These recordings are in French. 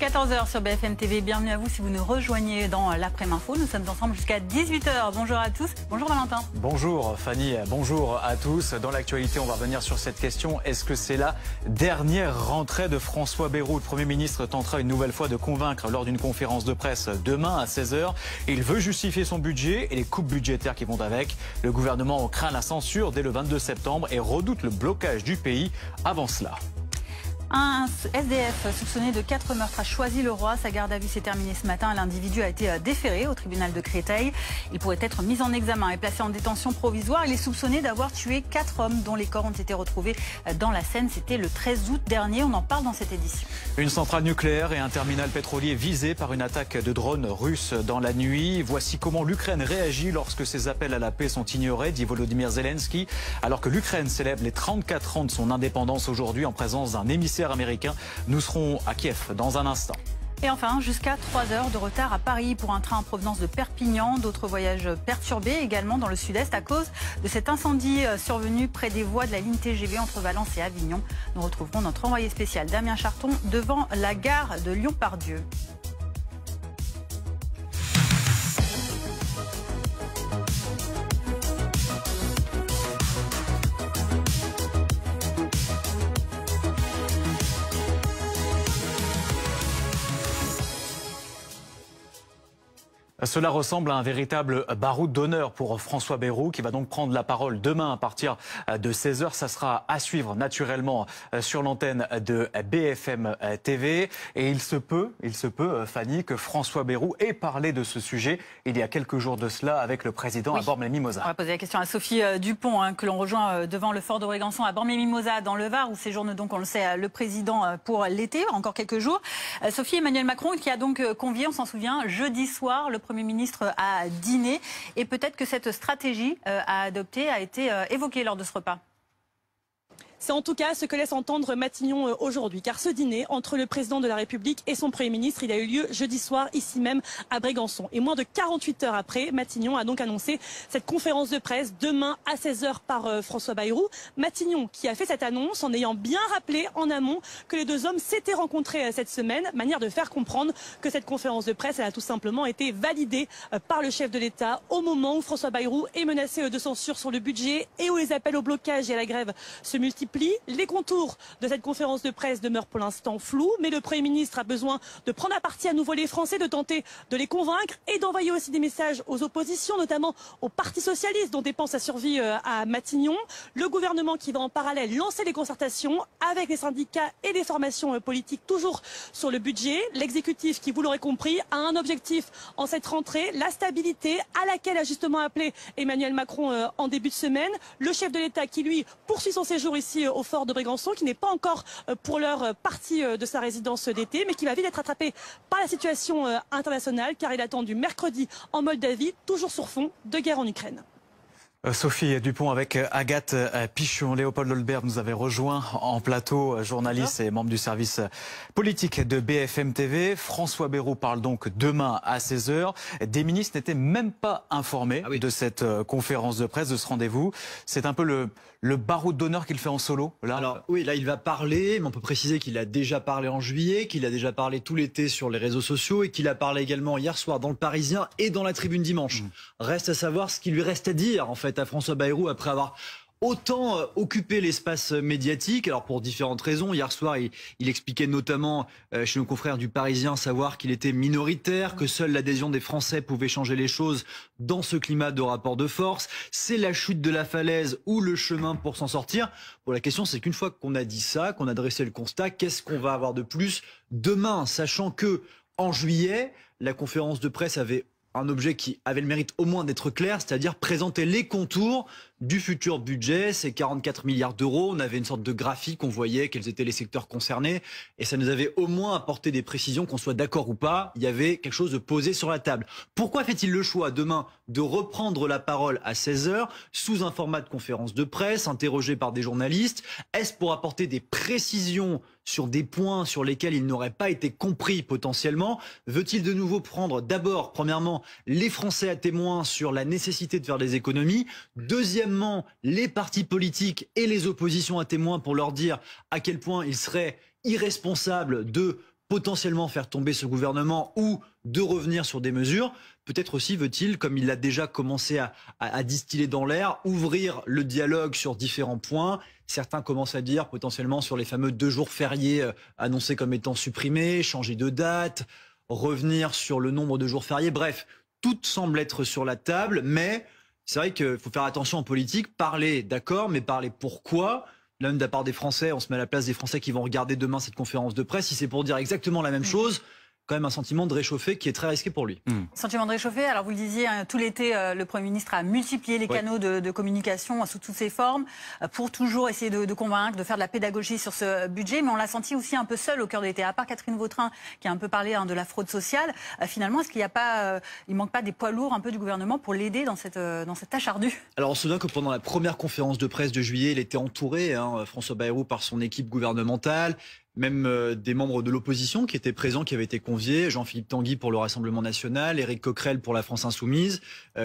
14 h sur BFM TV, bienvenue à vous si vous nous rejoignez dans l'après-info. Nous sommes ensemble jusqu'à 18 h. Bonjour à tous, bonjour Valentin. Bonjour Fanny, bonjour à tous. Dans l'actualité, on va revenir sur cette question. Est-ce que c'est la dernière rentrée de François Bayrou? Le Premier ministre tentera une nouvelle fois de convaincre lors d'une conférence de presse demain à 16 h. Il veut justifier son budget et les coupes budgétaires qui vont avec. Le gouvernement craint la censure dès le 22 septembre et redoute le blocage du pays avant cela. Un SDF soupçonné de 4 meurtres a choisi le roi. Sa garde à vue s'est terminée ce matin. L'individu a été déféré au tribunal de Créteil. Il pourrait être mis en examen et placé en détention provisoire. Il est soupçonné d'avoir tué 4 hommes dont les corps ont été retrouvés dans la Seine. C'était le 13 août dernier. On en parle dans cette édition. Une centrale nucléaire et un terminal pétrolier visés par une attaque de drones russes dans la nuit. Voici comment l'Ukraine réagit lorsque ses appels à la paix sont ignorés, dit Volodymyr Zelensky. Alors que l'Ukraine célèbre les 34 ans de son indépendance aujourd'hui en présence d'un émissaire américain. Nous serons à Kiev dans un instant. Et enfin, jusqu'à 3 heures de retard à Paris pour un train en provenance de Perpignan. D'autres voyages perturbés également dans le sud-est à cause de cet incendie survenu près des voies de la ligne TGV entre Valence et Avignon. Nous retrouverons notre envoyé spécial Damien Charton devant la gare de Lyon-Pardieu. Cela ressemble à un véritable baroud d'honneur pour François Bayrou qui va donc prendre la parole demain à partir de 16 h. Ça sera à suivre naturellement sur l'antenne de BFM TV. Et il se peut, Fanny, que François Bayrou ait parlé de ce sujet il y a quelques jours de cela avec le président à Bormes-les-Mimosas. On va poser la question à Sophie Dupont, que l'on rejoint devant le fort de Brégançon à Bormes-les-Mimosas dans le Var où séjourne donc, on le sait, le président pour l'été, encore quelques jours. Sophie, Emmanuel Macron qui a donc convié, on s'en souvient, jeudi soir, le Premier ministre a dîné et peut-être que cette stratégie à adopter a été évoquée lors de ce repas. C'est en tout cas ce que laisse entendre Matignon aujourd'hui. Car ce dîner entre le président de la République et son Premier ministre, il a eu lieu jeudi soir ici même à Brégançon. Et moins de 48 heures après, Matignon a donc annoncé cette conférence de presse demain à 16 h par François Bayrou. Matignon qui a fait cette annonce en ayant bien rappelé en amont que les deux hommes s'étaient rencontrés cette semaine. Manière de faire comprendre que cette conférence de presse elle a tout simplement été validée par le chef de l'État au moment où François Bayrou est menacé de censure sur le budget et où les appels au blocage et à la grève se multiplient. Les contours de cette conférence de presse demeurent pour l'instant flous, mais le Premier ministre a besoin de prendre à partie à nouveau les Français, de tenter de les convaincre et d'envoyer aussi des messages aux oppositions, notamment au Parti socialiste dont dépend sa survie à Matignon. Le gouvernement qui va en parallèle lancer les concertations avec les syndicats et les formations politiques, toujours sur le budget. L'exécutif, qui vous l'aurez compris, a un objectif en cette rentrée, la stabilité à laquelle a justement appelé Emmanuel Macron en début de semaine. Le chef de l'État qui, lui, poursuit son séjour ici au fort de Brégançon, qui n'est pas encore pour l'heure partie de sa résidence d'été, mais qui va vite être attrapé par la situation internationale, car il est attendu mercredi en Moldavie, toujours sur fond de guerre en Ukraine. Sophie Dupont avec Agathe Pichon. Léopold Holbert nous avait rejoint en plateau, journaliste et membre du service politique de BFM TV. François Bayrou parle donc demain à 16 h. Des ministres n'étaient même pas informés de cette conférence de presse, de ce rendez-vous. C'est un peu le baroud d'honneur qu'il fait en solo, là. Alors oui, là il va parler, mais on peut préciser qu'il a déjà parlé en juillet, qu'il a déjà parlé tout l'été sur les réseaux sociaux et qu'il a parlé également hier soir dans le Parisien et dans la Tribune dimanche. Reste à savoir ce qu'il lui reste à dire en fait à François Bayrou après avoir autant occupé l'espace médiatique, alors pour différentes raisons. Hier soir, il expliquait notamment chez nos confrères du Parisien savoir qu'il était minoritaire, que seule l'adhésion des Français pouvait changer les choses dans ce climat de rapport de force. C'est la chute de la falaise ou le chemin pour s'en sortir. Bon, la question, c'est qu'une fois qu'on a dit ça, qu'on a dressé le constat, qu'est-ce qu'on va avoir de plus demain, sachant que en juillet, la conférence de presse avait un objet qui avait le mérite au moins d'être clair, c'est-à-dire présenter les contours du futur budget, ces 44 milliards d'euros. On avait une sorte de graphique, on voyait quels étaient les secteurs concernés, et ça nous avait au moins apporté des précisions, qu'on soit d'accord ou pas, il y avait quelque chose de posé sur la table. Pourquoi fait-il le choix demain de reprendre la parole à 16 h sous un format de conférence de presse, interrogé par des journalistes? Est-ce pour apporter des précisions sur des points sur lesquels il n'aurait pas été compris potentiellement? Veut-il de nouveau prendre d'abord, premièrement, les Français à témoin sur la nécessité de faire des économies? Deuxièmement, les partis politiques et les oppositions à témoin pour leur dire à quel point il serait irresponsable de potentiellement faire tomber ce gouvernement ou de revenir sur des mesures. Peut-être aussi veut-il, comme il l'a déjà commencé à distiller dans l'air, ouvrir le dialogue sur différents points. Certains commencent à dire potentiellement sur les fameux 2 jours fériés annoncés comme étant supprimés, changer de date, revenir sur le nombre de jours fériés. Bref, tout semble être sur la table, mais c'est vrai qu'il faut faire attention en politique. Parler, d'accord, mais parler pourquoi ? Là, de la part des Français, on se met à la place des Français qui vont regarder demain cette conférence de presse. Si c'est pour dire exactement la même chose, quand même un sentiment de réchauffer qui est très risqué pour lui. Sentiment de réchauffer. Alors vous le disiez, tout l'été, le Premier ministre a multiplié les canaux de communication sous toutes ses formes pour toujours essayer de convaincre, de faire de la pédagogie sur ce budget. Mais on l'a senti aussi un peu seul au cœur de l'été. À part Catherine Vautrin qui a un peu parlé de la fraude sociale, finalement, est-ce qu'il n'y a pas, il manque pas des poids lourds un peu du gouvernement pour l'aider dans cette tâche ardue? Alors on se souvient que pendant la première conférence de presse de juillet, il était entouré, François Bayrou, par son équipe gouvernementale. Même des membres de l'opposition qui étaient présents, qui avaient été conviés, Jean-Philippe Tanguy pour le Rassemblement National, Éric Coquerel pour la France Insoumise,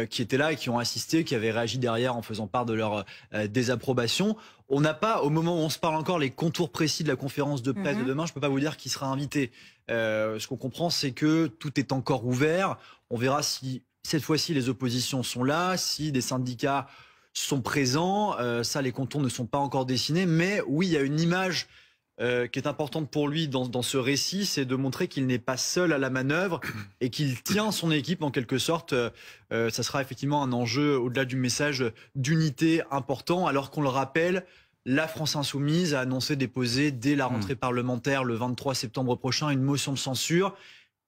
qui étaient là et qui ont assisté, qui avaient réagi derrière en faisant part de leur désapprobation. On n'a pas, au moment où on se parle encore, les contours précis de la conférence de presse de demain. Je ne peux pas vous dire qui sera invité. Ce qu'on comprend, c'est que tout est encore ouvert. On verra si cette fois-ci les oppositions sont là, si des syndicats sont présents. Ça, les contours ne sont pas encore dessinés. Mais oui, il y a une image qui est importante pour lui dans ce récit, c'est de montrer qu'il n'est pas seul à la manœuvre et qu'il tient son équipe en quelque sorte. Ça sera effectivement un enjeu au-delà du message d'unité important, alors qu'on le rappelle, la France Insoumise a annoncé déposer dès la rentrée parlementaire le 23 septembre prochain une motion de censure.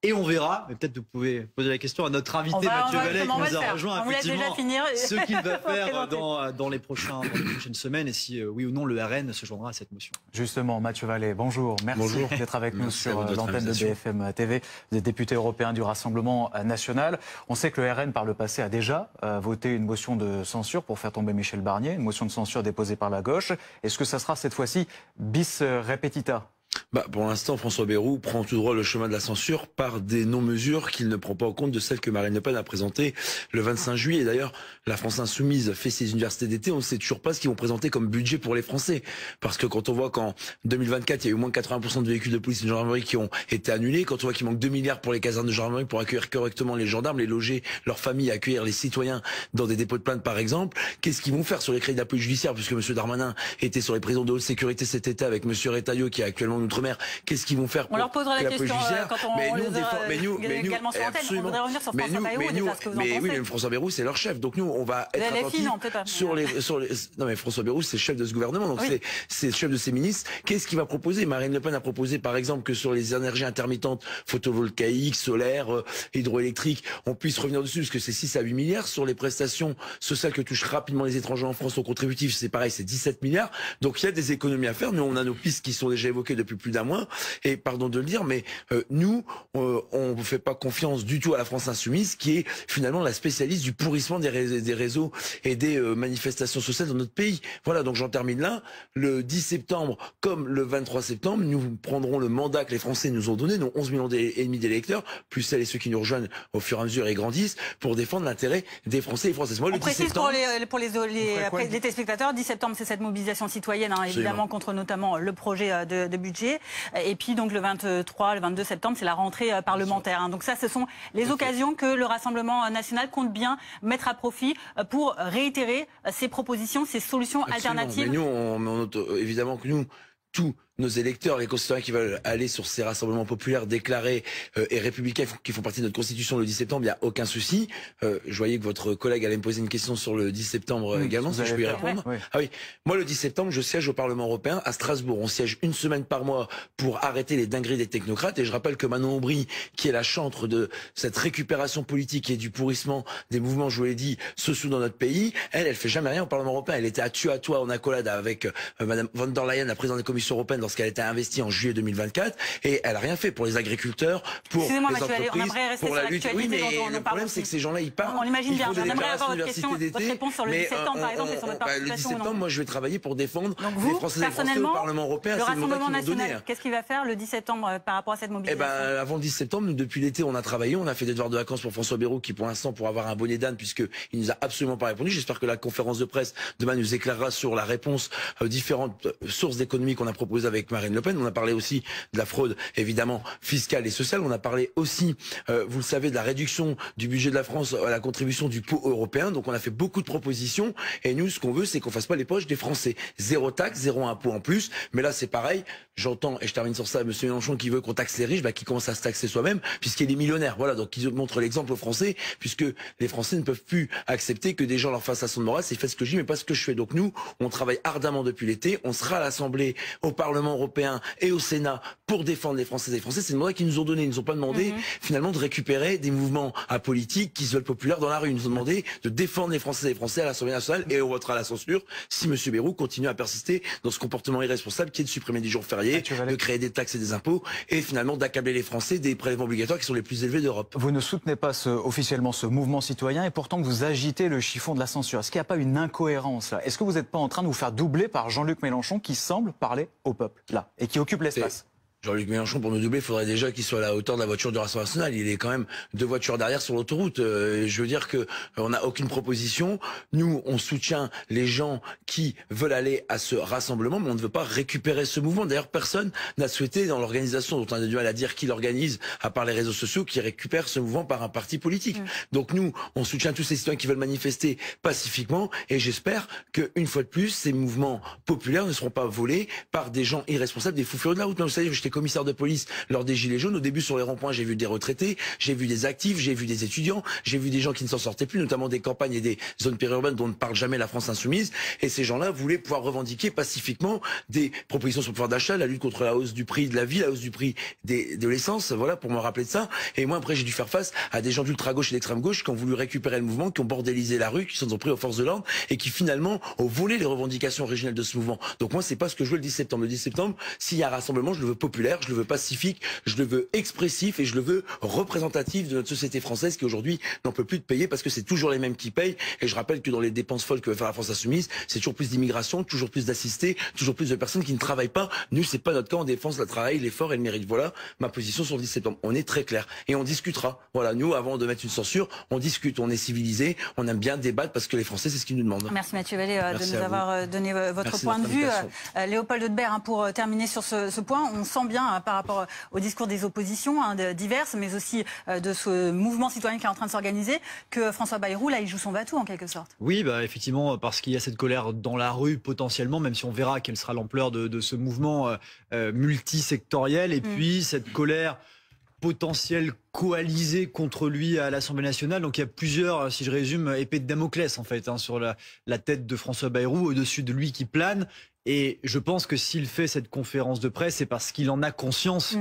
Et on verra, mais peut-être vous pouvez poser la question à notre invité Mathieu Vallet qui nous a rejoint, effectivement, ce qu'il va faire dans les prochaines semaines et si oui ou non le RN se joindra à cette motion. Justement, Mathieu Vallet, bonjour. Merci d'être avec nous sur l'antenne de BFM TV. Vous êtes député européen du Rassemblement national. On sait que le RN, par le passé, a déjà voté une motion de censure pour faire tomber Michel Barnier, une motion de censure déposée par la gauche. Est-ce que ça sera cette fois-ci bis repetita ? Pour l'instant, François Bayrou prend tout droit le chemin de la censure par des non-mesures qu'il ne prend pas en compte de celles que Marine Le Pen a présentées le 25 juillet. Et d'ailleurs, la France Insoumise fait ses universités d'été, on ne sait toujours pas ce qu'ils vont présenter comme budget pour les Français. Parce que quand on voit qu'en 2024, il y a eu moins de 80% de véhicules de police et de gendarmerie qui ont été annulés, quand on voit qu'il manque 2 milliards pour les casernes de gendarmerie pour accueillir correctement les gendarmes, les loger leurs familles, accueillir les citoyens dans des dépôts de plainte par exemple, qu'est-ce qu'ils vont faire sur les crédits de la police judiciaire, puisque M. Darmanin était sur les prisons de haute sécurité cet été avec M. Retailleau qui est actuellement en Outre-mer. Qu'est-ce qu'ils vont faire pour on leur posera la question quand on les également sur l'antenne. On voudrait revenir sur François Bayrou déjà, ce que vous en pensez. Oui, mais François Bayrou, c'est leur chef. Donc nous, on va être attentifs sur les... Non, mais François Bayrou, c'est le chef de ce gouvernement, donc c'est le chef de ses ministres. Qu'est-ce qu'il va proposer? Marine Le Pen a proposé, par exemple, que sur les énergies intermittentes, photovoltaïques, solaires, hydroélectriques, on puisse revenir dessus, parce que c'est 6 à 8 milliards. Sur les prestations sociales que touchent rapidement les étrangers en France au contributif, c'est pareil, c'est 17 milliards. Donc il y a des économies à faire. Nous, on a nos pistes qui sont déjà évoquées depuis plus d'un mois. Et pardon de le dire, mais nous, on ne fait pas confiance du tout à la France Insoumise, qui est finalement la spécialiste du pourrissement des réseaux et des manifestations sociales dans notre pays. Voilà, donc j'en termine là. Le 10 septembre, comme le 23 septembre, nous prendrons le mandat que les Français nous ont donné, nos 11 millions et demi d'électeurs, plus celles et ceux qui nous rejoignent au fur et à mesure et grandissent, pour défendre l'intérêt des Français et Françaises. Moi, le 10 septembre, pour les téléspectateurs, 10 septembre, c'est cette mobilisation citoyenne, évidemment, contre notamment le projet de budget. Et puis, donc, le 23, le 22 septembre, c'est la rentrée parlementaire. Donc ça, ce sont les occasions que le Rassemblement national compte bien mettre à profit pour réitérer ses propositions, ses solutions alternatives. Mais nous, évidemment que nous, tous nos électeurs, les concitoyens qui veulent aller sur ces rassemblements populaires déclarés et républicains qui font partie de notre constitution le 10 septembre, il n'y a aucun souci. Je voyais que votre collègue allait me poser une question sur le 10 septembre également, si je peux y répondre. Oui. Ah oui, moi le 10 septembre, je siège au Parlement européen à Strasbourg. On siège une semaine par mois pour arrêter les dingueries des technocrates. Et je rappelle que Manon Aubry, qui est la chantre de cette récupération politique et du pourrissement des mouvements, je vous l'ai dit, sociaux dans notre pays, elle fait jamais rien au Parlement européen. Elle était à tuatoie en accolade avec Madame von der Leyen, la présidente de la Commission européenne, lorsqu'elle était investie en juillet 2024, et elle a rien fait pour les agriculteurs, pour les entreprises, pour la lutte. Oui, mais le problème, c'est que ces gens-là, ils partent. On l'imagine bien. On aimerait avoir votre réponse sur le 10 septembre, par exemple, et sur votre participation. Le 10 septembre, moi, je vais travailler pour défendre les Français et les Français au Parlement européen. Le Rassemblement national, qu'est-ce qu'il va faire le 10 septembre par rapport à cette mobilisation? Avant le 10 septembre, nous, depuis l'été, on a travaillé, on a fait des devoirs de vacances pour François Bayrou, qui pour l'instant, pour avoir un bonnet d'âne, puisqu'il nous a absolument pas répondu. J'espère que la conférence de presse demain nous éclairera sur la réponse aux différentes sources d'économie qu'on a proposées avec avec Marine Le Pen. On a parlé aussi de la fraude, évidemment, fiscale et sociale. On a parlé aussi, vous le savez, de la réduction du budget de la France à la contribution du pot européen. Donc on a fait beaucoup de propositions. Et nous, ce qu'on veut, c'est qu'on fasse pas les poches des Français. Zéro taxe, zéro impôt en plus. Mais là, c'est pareil. J'entends, et je termine sur ça, M. Mélenchon qui veut qu'on taxe les riches, qui commence à se taxer soi-même, puisqu'il est millionnaire. Voilà, donc il montre l'exemple aux Français, puisque les Français ne peuvent plus accepter que des gens leur fassent à son morale. C'est fait ce que je dis, mais pas ce que je fais. Donc nous, on travaille ardemment depuis l'été. On sera à l'Assemblée, au Parlement européen et au Sénat pour défendre les Françaises et les Français. C'est le mandat qu'ils nous ont donné. Ils nous ont pas demandé, finalement, de récupérer des mouvements apolitiques qui se veulent populaires dans la rue. Ils nous ont demandé de défendre les Françaises et les Français à l'Assemblée nationale, et on votera la censure si M. Bayrou continue à persister dans ce comportement irresponsable qui est de supprimer des jours fériés, de créer des taxes et des impôts, et finalement d'accabler les Français des prélèvements obligatoires qui sont les plus élevés d'Europe. Vous ne soutenez pas officiellement ce mouvement citoyen, et pourtant vous agitez le chiffon de la censure. Est-ce qu'il n'y a pas une incohérence là? Est-ce que vous n'êtes pas en train de vous faire doubler par Jean-Luc Mélenchon qui semble parler au peuple là et qui occupe l'espace? Jean-Luc Mélenchon, pour nous doubler, il faudrait déjà qu'il soit à la hauteur de la voiture du Rassemblement national. Il est quand même 2 voitures derrière sur l'autoroute. Je veux dire que on n'a aucune proposition. Nous, on soutient les gens qui veulent aller à ce rassemblement, mais on ne veut pas récupérer ce mouvement. D'ailleurs, personne n'a souhaité, dans l'organisation, dont on a du mal à dire qui l'organise, à part les réseaux sociaux, qui récupère ce mouvement par un parti politique. Donc nous, on soutient tous ces citoyens qui veulent manifester pacifiquement, et j'espère qu'une fois de plus, ces mouvements populaires ne seront pas volés par des gens irresponsables, des fous furieux de la route. Mais vous savez, j'étais commissaire de police lors des Gilets jaunes. Au début, sur les ronds-points, j'ai vu des retraités, j'ai vu des actifs, j'ai vu des étudiants, j'ai vu des gens qui ne s'en sortaient plus, notamment des campagnes et des zones périurbaines dont ne parle jamais la France insoumise. Et ces gens-là voulaient pouvoir revendiquer pacifiquement des propositions sur le pouvoir d'achat, la lutte contre la hausse du prix de la vie, la hausse du prix de l'essence, voilà, pour me rappeler de ça. Et moi, après, j'ai dû faire face à des gens d'ultra-gauche et d'extrême-gauche qui ont voulu récupérer le mouvement, qui ont bordélisé la rue, qui s'en sont pris aux forces de l'ordre et qui finalement ont volé les revendications originelles de ce mouvement. Donc moi, c'est pas ce que je veux le 10 septembre. Le 10 septembre, s'il y a un rassemblement, je le veux populaire, je le veux pacifique, je le veux expressif et je le veux représentatif de notre société française qui aujourd'hui n'en peut plus de payer parce que c'est toujours les mêmes qui payent. Et je rappelle que dans les dépenses folles que veut faire la France insoumise, c'est toujours plus d'immigration, toujours plus d'assistés, toujours plus de personnes qui ne travaillent pas. Nous, c'est pas notre cas, on défense le travail, l'effort et le mérite. Voilà ma position sur le 10 septembre. On est très clair et on discutera. Voilà, nous, avant de mettre une censure, on discute, on est civilisé, on aime bien débattre parce que les Français, c'est ce qu'ils nous demandent. Merci Mathieu Vallée de nous avoir donné votre point de vue. Léopold Haudebert, pour terminer sur ce point, on sent bien par rapport au discours des oppositions diverses, mais aussi de ce mouvement citoyen qui est en train de s'organiser, que François Bayrou, là, il joue son va-tout en quelque sorte. Oui, effectivement, parce qu'il y a cette colère dans la rue potentiellement, même si on verra quelle sera l'ampleur de ce mouvement multisectoriel, et puis cette colère potentielle coalisée contre lui à l'Assemblée nationale. Donc il y a plusieurs, si je résume, épées de Damoclès en fait, sur la tête de François Bayrou, au-dessus de lui qui plane. Et je pense que s'il fait cette conférence de presse, c'est parce qu'il en a conscience.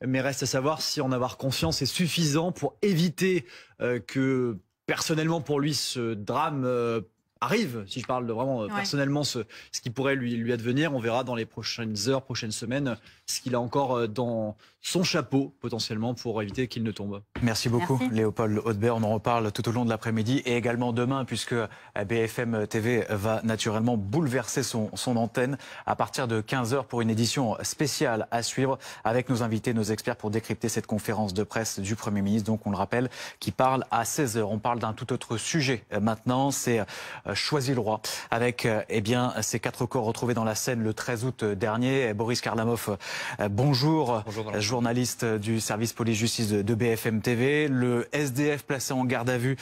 Mais reste à savoir si en avoir conscience est suffisant pour éviter que, personnellement pour lui, ce drame arrive. Si je parle de vraiment personnellement ce qui pourrait lui advenir, on verra dans les prochaines heures, prochaines semaines, ce qu'il a encore dans son chapeau, potentiellement, pour éviter qu'il ne tombe. Merci beaucoup, Léopold Haudebert. On en reparle tout au long de l'après-midi et également demain, puisque BFM TV va naturellement bouleverser son antenne à partir de 15h pour une édition spéciale à suivre avec nos invités, nos experts, pour décrypter cette conférence de presse du Premier ministre, donc on le rappelle, qui parle à 16h. On parle d'un tout autre sujet maintenant, c'est Choisy-le-Roi, avec ces 4 corps retrouvés dans la Seine le 13 août dernier. Boris Karlamov, bonjour, journaliste du service police-justice de BFM TV. Le SDF placé en garde à vue,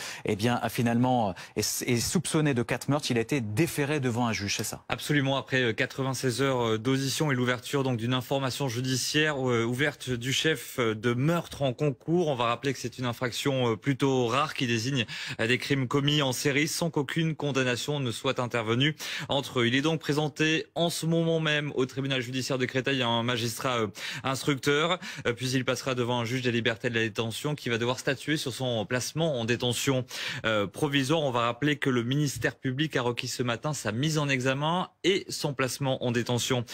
finalement, est soupçonné de 4 meurtres. Il a été déféré devant un juge, c'est ça? Absolument, après 96 heures d'audition et l'ouverture d'une information judiciaire ouverte du chef de meurtre en concours. On va rappeler que c'est une infraction plutôt rare qui désigne des crimes commis en série sans qu'aucune condamnation ne soit intervenue entre eux. Il est donc présenté en ce moment même au tribunal judiciaire de Créteil, un magistrat instructeur, puis il passera devant un juge des libertés de la détention qui va devoir statuer sur son placement en détention provisoire. On va rappeler que le ministère public a requis ce matin sa mise en examen et son placement en détention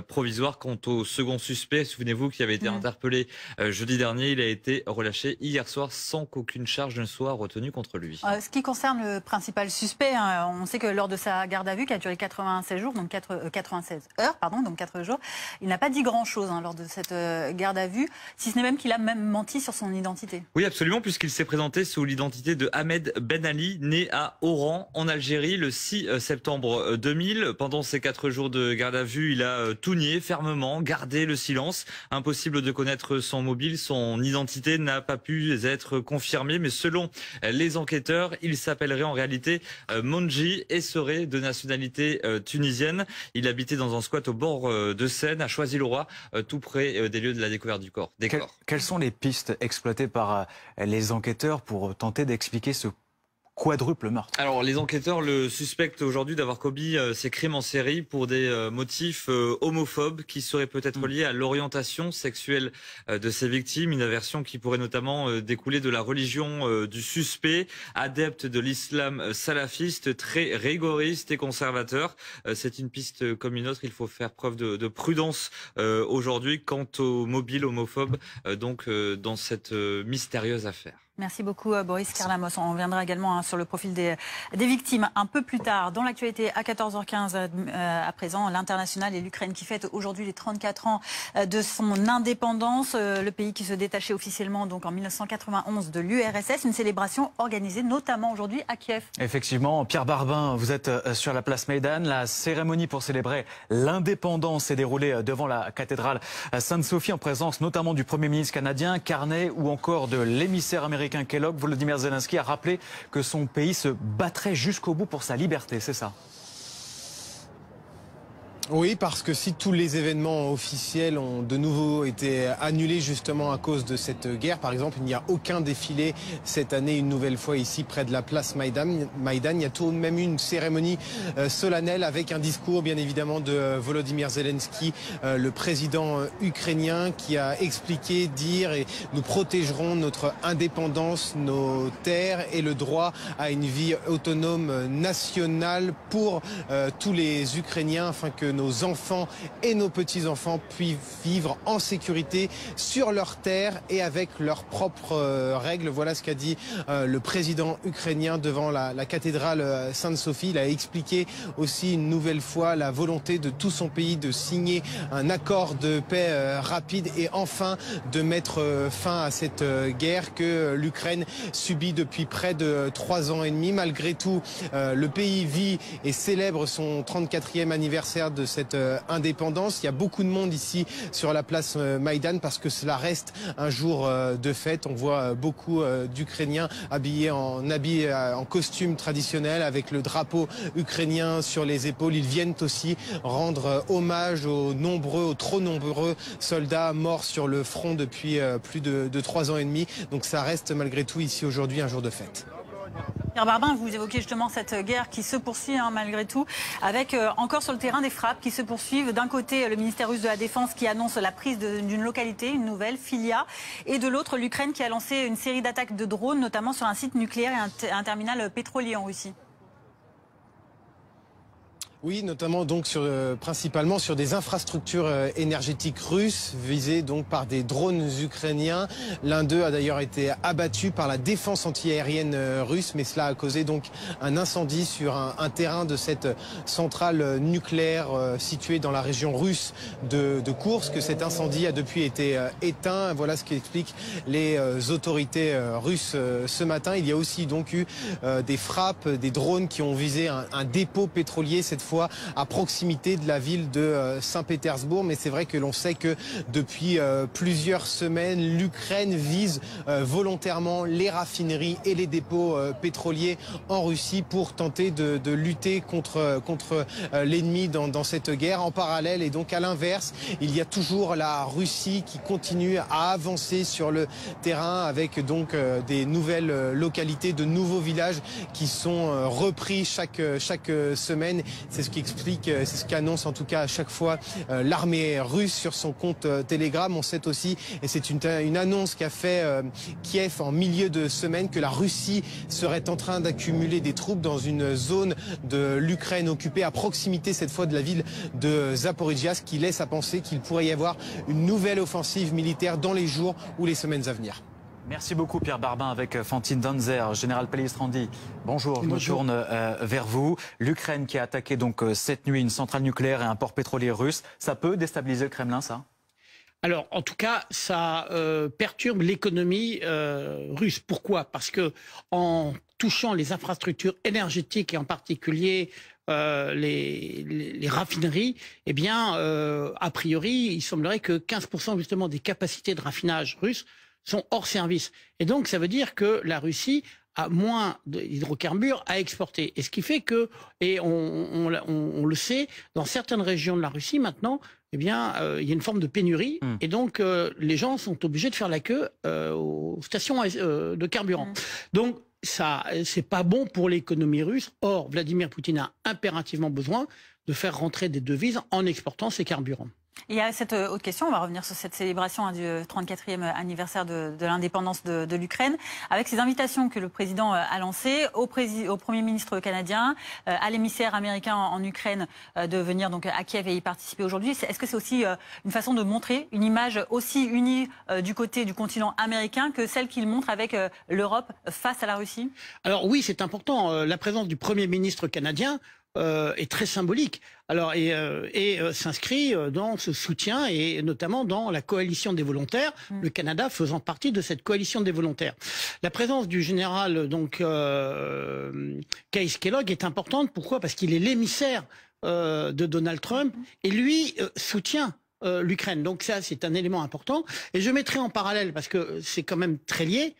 provisoire. Quant au second suspect, souvenez-vous, qui avait été interpellé jeudi dernier, il a été relâché hier soir sans qu'aucune charge ne soit retenue contre lui. Ce qui concerne le principal suspect, on sait que lors de sa garde à vue qui a duré 96 jours, donc 96 heures, donc 4 jours, il n'a pas dit grand-chose lors de cette garde garde à vue, si ce n'est même qu'il a même menti sur son identité. Oui, absolument, puisqu'il s'est présenté sous l'identité de Ahmed Ben Ali, né à Oran, en Algérie, le 6 septembre 2000. Pendant ces 4 jours de garde à vue, il a tout nié fermement, gardé le silence. Impossible de connaître son mobile, son identité n'a pas pu être confirmée, mais selon les enquêteurs, il s'appellerait en réalité Monji et serait de nationalité tunisienne. Il habitait dans un squat au bord de Seine, à Choisy-le-Roi, tout près des lieux de la découverte du corps. Quelles sont les pistes exploitées par les enquêteurs pour tenter d'expliquer ce quadruple meurtre? Alors, les enquêteurs le suspectent aujourd'hui d'avoir commis ces crimes en série pour des motifs homophobes qui seraient peut-être liés à l'orientation sexuelle de ses victimes, une aversion qui pourrait notamment découler de la religion du suspect, adepte de l'islam salafiste, très rigoriste et conservateur. C'est une piste comme une autre, il faut faire preuve de prudence aujourd'hui quant aux mobiles homophobes dans cette mystérieuse affaire. Merci beaucoup Boris Karlamos. On reviendra également sur le profil des victimes un peu plus tard. Dans l'actualité à 14h15 à présent, l'international et l'Ukraine qui fête aujourd'hui les 34 ans de son indépendance. Le pays qui se détachait officiellement donc en 1991 de l'URSS. Une célébration organisée notamment aujourd'hui à Kiev. Effectivement, Pierre Barbin, vous êtes sur la place Maïdan. La cérémonie pour célébrer l'indépendance s'est déroulée devant la cathédrale Sainte-Sophie en présence notamment du Premier ministre canadien Carney ou encore de l'émissaire américain Kellogg. Volodymyr Zelensky a rappelé que son pays se battrait jusqu'au bout pour sa liberté, c'est ça? Oui, parce que si tous les événements officiels ont de nouveau été annulés justement à cause de cette guerre, par exemple, il n'y a aucun défilé cette année une nouvelle fois ici près de la place Maïdan. Il y a tout de même une cérémonie solennelle avec un discours bien évidemment de Volodymyr Zelensky, le président ukrainien, qui a expliqué, dire et nous protégerons notre indépendance, nos terres et le droit à une vie autonome nationale pour tous les Ukrainiens afin que nos enfants et nos petits-enfants puissent vivre en sécurité sur leur terre et avec leurs propres règles. Voilà ce qu'a dit le président ukrainien devant la cathédrale Sainte-Sophie. Il a expliqué aussi une nouvelle fois la volonté de tout son pays de signer un accord de paix rapide et enfin de mettre fin à cette guerre que l'Ukraine subit depuis près de 3 ans et demi. Malgré tout, le pays vit et célèbre son 34e anniversaire de cette indépendance. Il y a beaucoup de monde ici sur la place Maïdan parce que cela reste un jour de fête. On voit beaucoup d'Ukrainiens habillés en costume traditionnel avec le drapeau ukrainien sur les épaules. Ils viennent aussi rendre hommage aux trop nombreux soldats morts sur le front depuis plus de 3 ans et demi. Donc ça reste malgré tout ici aujourd'hui un jour de fête. Pierre Barbin, vous évoquez justement cette guerre qui se poursuit malgré tout, avec encore sur le terrain des frappes qui se poursuivent. D'un côté, le ministère russe de la Défense qui annonce la prise d'une localité, une nouvelle, Filia, et de l'autre, l'Ukraine qui a lancé une série d'attaques de drones, notamment sur un site nucléaire et un terminal pétrolier en Russie. Oui, notamment donc principalement sur des infrastructures énergétiques russes visées donc par des drones ukrainiens. L'un d'eux a d'ailleurs été abattu par la défense antiaérienne russe, mais cela a causé donc un incendie sur un terrain de cette centrale nucléaire située dans la région russe de Koursk. Cet incendie a depuis été éteint. Voilà ce qu'expliquent les autorités russes ce matin. Il y a aussi donc eu des frappes, des drones qui ont visé un dépôt pétrolier, cette fois à proximité de la ville de Saint-Pétersbourg. Mais c'est vrai que l'on sait que depuis plusieurs semaines, l'Ukraine vise volontairement les raffineries et les dépôts pétroliers en Russie pour tenter de lutter contre l'ennemi dans cette guerre. En parallèle et donc à l'inverse, il y a toujours la Russie qui continue à avancer sur le terrain avec donc des nouvelles localités, de nouveaux villages qui sont repris chaque semaine. C'est ce qui explique, c'est ce qu'annonce en tout cas à chaque fois l'armée russe sur son compte Telegram. On sait aussi, et c'est une annonce qu'a fait Kiev en milieu de semaine, que la Russie serait en train d'accumuler des troupes dans une zone de l'Ukraine occupée à proximité cette fois de la ville de Zaporizhzhia, ce qui laisse à penser qu'il pourrait y avoir une nouvelle offensive militaire dans les jours ou les semaines à venir. Merci beaucoup Pierre Barbin avec Fantine Danzer. Général Pellistrandi, bonjour, je me tourne vers vous. L'Ukraine qui a attaqué donc cette nuit une centrale nucléaire et un port pétrolier russe, ça peut déstabiliser le Kremlin, ça ? Alors, en tout cas, ça perturbe l'économie russe. Pourquoi? Parce que en touchant les infrastructures énergétiques et en particulier les raffineries, eh bien, a priori, il semblerait que 15% justement des capacités de raffinage russes sont hors service. Et donc, ça veut dire que la Russie a moins d'hydrocarbures à exporter. Et ce qui fait que, et on le sait, dans certaines régions de la Russie maintenant, eh bien, il y a une forme de pénurie. Et donc, les gens sont obligés de faire la queue aux stations de carburant. Donc, ça, c'est pas bon pour l'économie russe. Or, Vladimir Poutine a impérativement besoin de faire rentrer des devises en exportant ses carburants. Il y a cette autre question, on va revenir sur cette célébration du 34e anniversaire de l'indépendance de l'Ukraine, avec ces invitations que le président a lancées au Premier ministre canadien, à l'émissaire américain en Ukraine de venir donc à Kiev et y participer aujourd'hui. Est-ce que c'est aussi une façon de montrer une image aussi unie du côté du continent américain que celle qu'il montre avec l'Europe face à la Russie? Alors oui, c'est important. La présence du Premier ministre canadien est très symbolique. Alors et s'inscrit dans ce soutien et notamment dans la coalition des volontaires, le Canada faisant partie de cette coalition des volontaires. La présence du général donc Keith Kellogg est importante. Pourquoi? Parce qu'il est l'émissaire de Donald Trump et lui soutient l'Ukraine. Donc ça, c'est un élément important. Et je mettrai en parallèle, parce que c'est quand même très lié,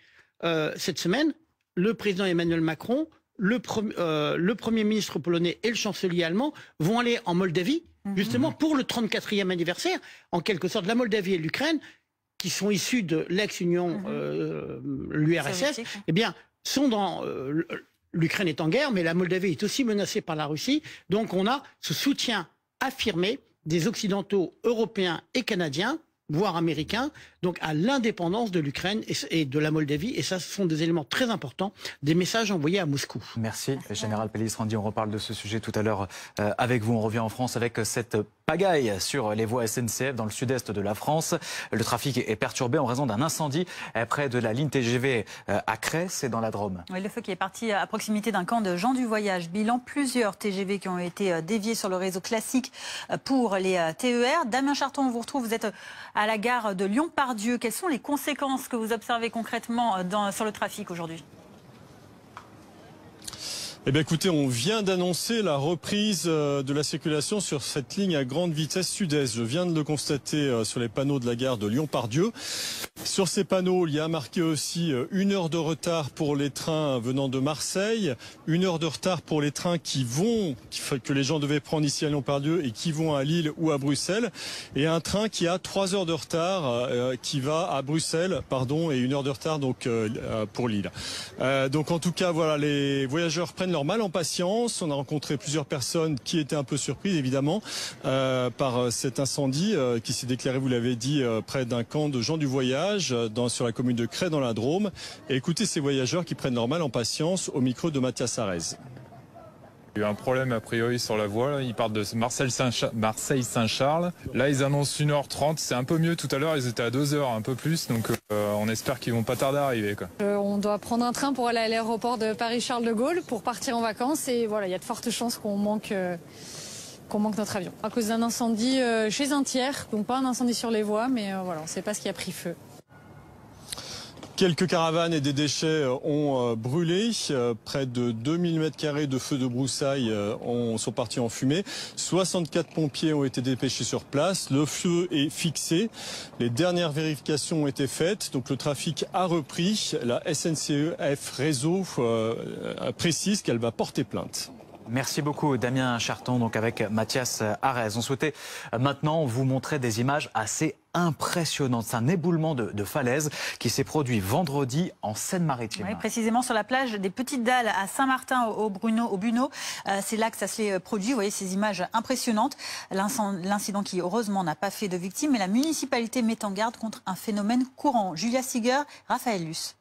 cette semaine, le président Emmanuel Macron, le Premier ministre polonais et le chancelier allemand vont aller en Moldavie, justement pour le 34e anniversaire, en quelque sorte, la Moldavie et l'Ukraine, qui sont issus de l'ex-Union, l'URSS, eh bien, sont dans... L'Ukraine est en guerre, mais la Moldavie est aussi menacée par la Russie. Donc on a ce soutien affirmé des Occidentaux européens et canadiens, voire américains, donc à l'indépendance de l'Ukraine et de la Moldavie. Et ça, ce sont des éléments très importants, des messages envoyés à Moscou. Merci, Général Pellistrandi. On reparle de ce sujet tout à l'heure avec vous. On revient en France avec cette pagaille sur les voies SNCF dans le sud-est de la France. Le trafic est perturbé en raison d'un incendie près de la ligne TGV à Crest, c'est dans la Drôme. Oui, le feu qui est parti à proximité d'un camp de gens du voyage. Bilan, plusieurs TGV qui ont été déviés sur le réseau classique pour les TER. Damien Charton, on vous retrouve, vous êtes à la gare de Lyon-Part-Dieu. Quelles sont les conséquences que vous observez concrètement sur le trafic aujourd'hui ? Eh bien écoutez, on vient d'annoncer la reprise de la circulation sur cette ligne à grande vitesse sud-est. Je viens de le constater sur les panneaux de la gare de Lyon-Part-Dieu. Sur ces panneaux, il y a marqué aussi 1 heure de retard pour les trains venant de Marseille, 1 heure de retard pour les trains que les gens devaient prendre ici à Lyon-Part-Dieu et qui vont à Lille ou à Bruxelles, et un train qui a 3 heures de retard qui va à Bruxelles, et 1 heure de retard donc pour Lille. Donc en tout cas, voilà, les voyageurs prennent leur mal en patience. On a rencontré plusieurs personnes qui étaient un peu surprises évidemment par cet incendie qui s'est déclaré, vous l'avez dit, près d'un camp de gens du voyage sur la commune de Crest dans la Drôme. Et écoutez ces voyageurs qui prennent leur mal en patience au micro de Mathias Arez. Il y a eu un problème a priori sur la voie, là. Ils partent de Marseille-Saint-Charles. Là ils annoncent 1h30, c'est un peu mieux. Tout à l'heure ils étaient à 2h, un peu plus, donc on espère qu'ils vont pas tarder à arriver, quoi. On doit prendre un train pour aller à l'aéroport de Paris-Charles de Gaulle pour partir en vacances et voilà, il y a de fortes chances qu'on manque notre avion. À cause d'un incendie chez un tiers, donc pas un incendie sur les voies, mais voilà, on ne sait pas ce qui a pris feu. Quelques caravanes et des déchets ont brûlé. Près de 2000 m² de feux de broussailles sont partis en fumée. 64 pompiers ont été dépêchés sur place. Le feu est fixé. Les dernières vérifications ont été faites. Donc le trafic a repris. La SNCF Réseau précise qu'elle va porter plainte. Merci beaucoup Damien Charton, donc avec Mathias Arez. On souhaitait maintenant vous montrer des images assez impressionnantes. C'est un éboulement de falaise qui s'est produit vendredi en Seine-Maritime. Oui, précisément sur la plage des Petites Dalles à Saint-Martin au Buneau. C'est là que ça s'est produit. Vous voyez ces images impressionnantes. L'incident qui heureusement n'a pas fait de victimes, mais la municipalité met en garde contre un phénomène courant. Julia Siger, Raphaël Luce.